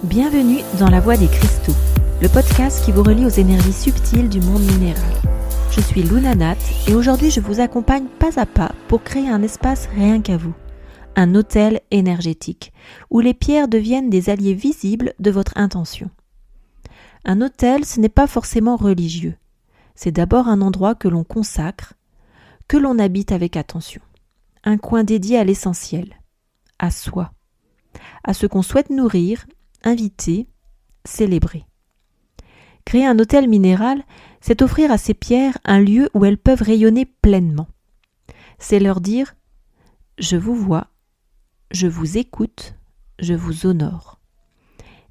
Bienvenue dans La Voie des Cristaux, le podcast qui vous relie aux énergies subtiles du monde minéral. Je suis Luna Nat et aujourd'hui je vous accompagne pas à pas pour créer un espace rien qu'à vous. Un hôtel énergétique, où les pierres deviennent des alliés visibles de votre intention. Un hôtel, ce n'est pas forcément religieux. C'est d'abord un endroit que l'on consacre, que l'on habite avec attention. Un coin dédié à l'essentiel, à soi, à ce qu'on souhaite nourrir, inviter, célébrer. Créer un hôtel minéral, c'est offrir à ces pierres un lieu où elles peuvent rayonner pleinement. C'est leur dire « Je vous vois, je vous écoute, je vous honore ».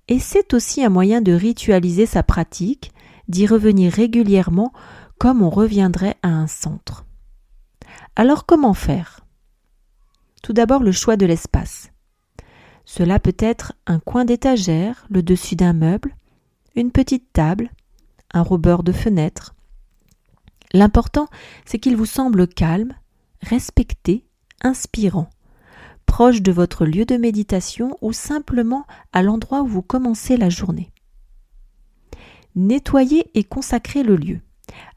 Et c'est aussi un moyen de ritualiser sa pratique, d'y revenir régulièrement comme on reviendrait à un centre. Alors comment faire ? Tout d'abord le choix de l'espace. Cela peut être un coin d'étagère, le dessus d'un meuble, une petite table, un rebord de fenêtre. L'important, c'est qu'il vous semble calme, respecté, inspirant, proche de votre lieu de méditation ou simplement à l'endroit où vous commencez la journée. Nettoyez et consacrez le lieu.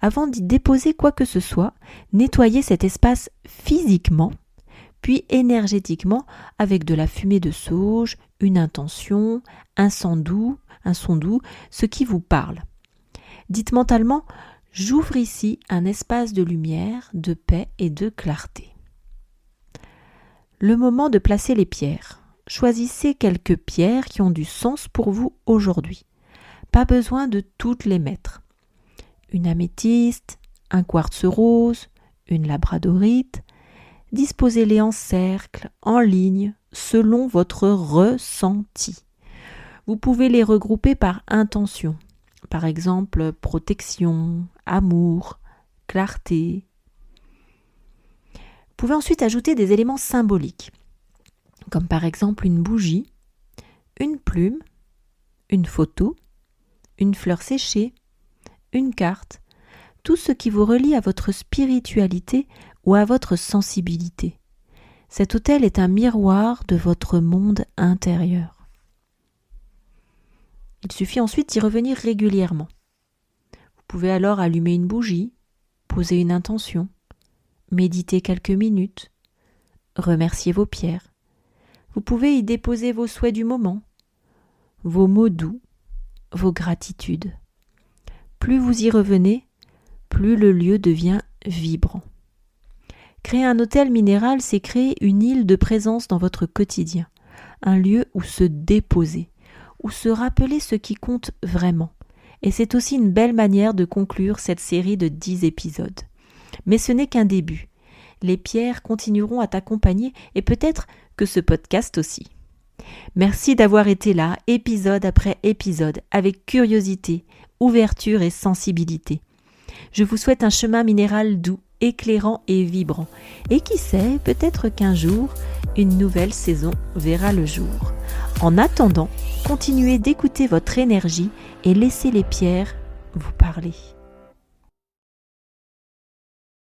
Avant d'y déposer quoi que ce soit, nettoyez cet espace physiquement, puis énergétiquement avec de la fumée de sauge, une intention, un son doux, ce qui vous parle. Dites mentalement « J'ouvre ici un espace de lumière, de paix et de clarté ». Le moment de placer les pierres. Choisissez quelques pierres qui ont du sens pour vous aujourd'hui. Pas besoin de toutes les mettre. Une améthyste, un quartz rose, une labradorite. Disposez-les en cercle, en ligne, selon votre ressenti. Vous pouvez les regrouper par intention. Par exemple, protection, amour, clarté. Vous pouvez ensuite ajouter des éléments symboliques, comme par exemple une bougie, une plume, une photo, une fleur séchée, une carte, tout ce qui vous relie à votre spiritualité ou à votre sensibilité. Cet hôtel est un miroir de votre monde intérieur. Il suffit ensuite d'y revenir régulièrement. Vous pouvez alors allumer une bougie, poser une intention, méditer quelques minutes, remercier vos pierres. Vous pouvez y déposer vos souhaits du moment, vos mots doux, vos gratitudes. Plus vous y revenez, plus le lieu devient vibrant. Créer un hôtel minéral, c'est créer une île de présence dans votre quotidien, un lieu où se déposer, où se rappeler ce qui compte vraiment. Et c'est aussi une belle manière de conclure cette série de 10 épisodes. Mais ce n'est qu'un début. Les pierres continueront à t'accompagner et peut-être que ce podcast aussi. Merci d'avoir été là, épisode après épisode, avec curiosité, ouverture et sensibilité. Je vous souhaite un chemin minéral doux, éclairant et vibrant. Et qui sait, peut-être qu'un jour, une nouvelle saison verra le jour. En attendant, continuez d'écouter votre énergie et laissez les pierres vous parler.